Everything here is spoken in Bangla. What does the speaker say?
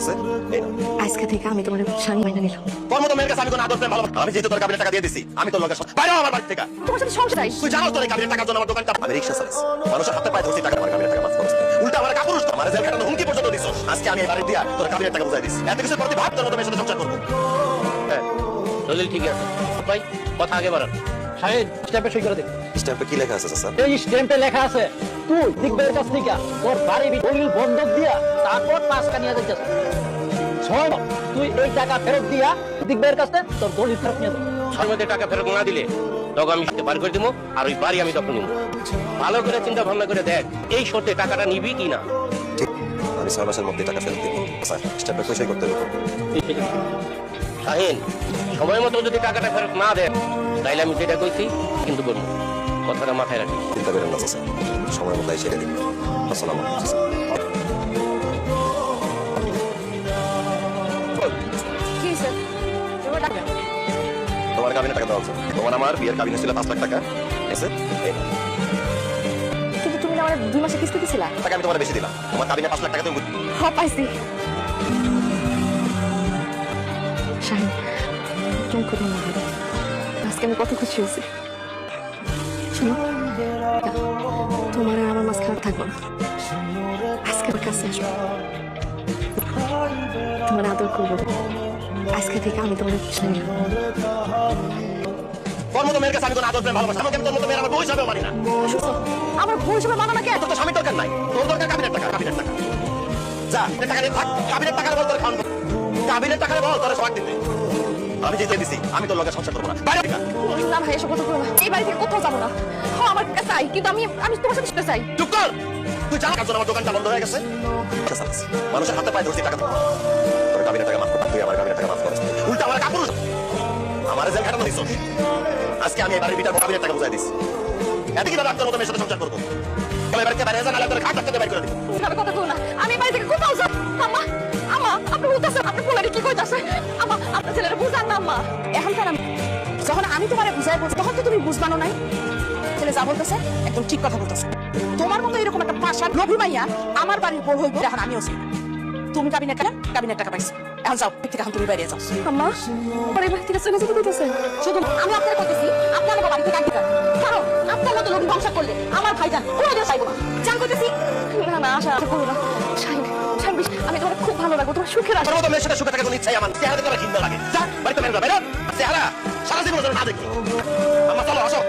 আছে। আজকে থেকে আমি তোমার স্বামী মেনে নিলাম। তোর মতো মেয়ের কাছে আমি কোনো আদর প্রেম ভালোবাসি। আমি যেহেতু তোর কাবিনের টাকা দিয়ে দিছি, আমি তোর লগে বাইরে আমার বাড়ি থেকে। তোমার সাথে সংসার চাই। তুই জানো তোর এই কাবিনের টাকার জন্য আমার দোকানটা আমি রিকশা চালাইছি। মানুষের হাতে পায়ে ধরছি টাকা আমার কাবিনের টাকা মাফ করছিস। উল্টা আমার কাপুরুষ আমার জেল খাটানো হুমকি পর্যন্ত দিছ। আজকে আমি এই বাড়ি দিয়া তোর কাবিনের টাকা বুঝাই দিছি। এত কিছু প্রতি ভাব তোর মতো মেয়ের সাথে সংসার করব। হ্যাঁ দলিল ঠিক আছে ভাই, কথা আগে বাড়ান। সাহেব স্ট্যাম্পে সই করে দে। স্ট্যাম্পে কি লেখা আছে স্যার? এই স্ট্যাম্পে লেখা আছে তুই দিগবের কাছ থেকে তোর বাড়ি দলিল বন্ধক দিয়া তারপর 5 কানিয়া যাইতেছ। ছয় তুই এই টাকা ফেরত দিয়া দিগবের কাছে তোর দলিল ফেরত নিয়ে যা। 6 মধ্যে টাকা ফেরত না দিলে তখন আমি বার করে দিব, আর ওই বাড়ি আমি তখন নিব। ভালো করে চিন্তা ভাবনা করে দেখ এই শর্তে টাকাটা নিবি কি না। ঠিক, আমি 6 মাসের মধ্যে টাকা ফেরত দেব স্যার। স্ট্যাম্পে সই করতে হবে। শাহিন, সময় মতো যদি টাকাটা ফেরত না দেন তাইলে আমি যেটা কইছি কিন্তু করবো, কথাটা মাথায় রাখি। চিন্তা করেন না স্যার, সময় মতো এসে দিন। আসসালামু আলাইকুম স্যার। কি স্যার এবার টাকা তোমার কাবিনের টাকা দেওয়া আছে। তোমার আমার বিয়ের কাবিনে ছিল 5 লাখ টাকা। এসে কিন্তু তুমি না আমার 2 মাসে কিস্তি দিছিলা। টাকা আমি তোমার বেশি দিলাম। তোমার কাবিনে 5 লাখ টাকা তুমি হ্যাঁ পাইছি। শাহিন তুমি করো না, আজকে আমি কত খুশি হয়েছি। শোনো, তোমার আর আমার মাঝ খারাপ থাকবো না। আজকে আমার কাছে আসবো, তোমার আদর করবো। আজকে থেকে আমি তোমার স্বামী। তোর মতো মেয়ের কাছে আমি কোনো আদর প্রেম ভালোবাসি। আমাকে তোর মতো মেয়ের আমার বউ হিসাবেও মানি না। আমার বউ হিসেবে মানা না কে? তোর তো স্বামীর দরকার নাই, তোর দরকার কাবিনের টাকা। কাবিনের টাকা যা, এই টাকা নিয়ে থাক। কাবিনের টাকার বল তোর খাওয়ান। কাবিনের টাকার বল তোর সবাই দিতে। আমি যেতে দিছি, আমি তোর লগে সংসার করবো না। বাইরে থেকে না ভাই, এসব কথা করো না। এই বাড়ি থেকে কোথাও যাবো না। হ্যাঁ আমার কাছে চাই, কিন্তু আমি আমি তোমার সাথে শুতে চাই। চুপ কর। তুই জানা কার জন্য আমার দোকানটা বন্ধ হয়ে গেছে? মানুষের হাতে পায়ে ধরছি টাকা। তোর কাবিনের টাকা মাফ কর। তুই আমার কাবিনের টাকা মাফ কর। উল্টা আমার কাপুরুষ আমার জেল খাটানো দিছ। আজকে আমি এবারে বিটার কাবিনের টাকা বুঝাই দিছি। এত কি ডাক্তার মতো মেয়ের সাথে সংসার করবো? তাহলে এবারে বাইরে যা, নাহলে তোর খাট টাকা বাইর করে দিবি। এভাবে কথা কও না। আমি এই বাড়ি থেকে কোথাও যাব। আম্মা আম্মা আপনি বলতেছেন, আপনি পোলারে কি কইতাছে? আম্মা আপনার ছেলেরা বুঝান না। আম্মা এখন কেন যখন আমি তোমারে বুঝাই বলছি তখন তো তুমি বুঝবানো নাই। ছেলে যা বলতেছে একদম ঠিক কথা বলতেছে। তোমার মতো এরকম একটা পাশার লোভী মাইয়া আমার বাড়ির বউ হইব, এখন আমিও চাই। তুমি কাবিনের টাকা পাইছো, এখন যাও থেকে, এখন তুমি বাইরে যাও। আম্মা পরে বাড়ি থেকে চলে যেতে কইতেছে। শুধু আমি আপনাকে কইতেছি আপনি আমাকে বাড়ি থেকে আনতে যান, কারণ আপনার মতো লোভী সংসার করলে আমার ভাইজান কোনোদিন চাইবো না। জান কইতেছি না না, আশা করো না। শাহিন শাহিন, আমি তোমার খুব ভালো লাগবে, তোমার সুখের আশা। তোর মতো মেয়ের সাথে সুখে থাকার কোনো ইচ্ছাই আমার। চেহারা তোরা ঘৃণা লাগে। যা বাড়িতে বেরো, বেরো। চেহারা সারা জীবন না দেখি। আমার চলো, আসো।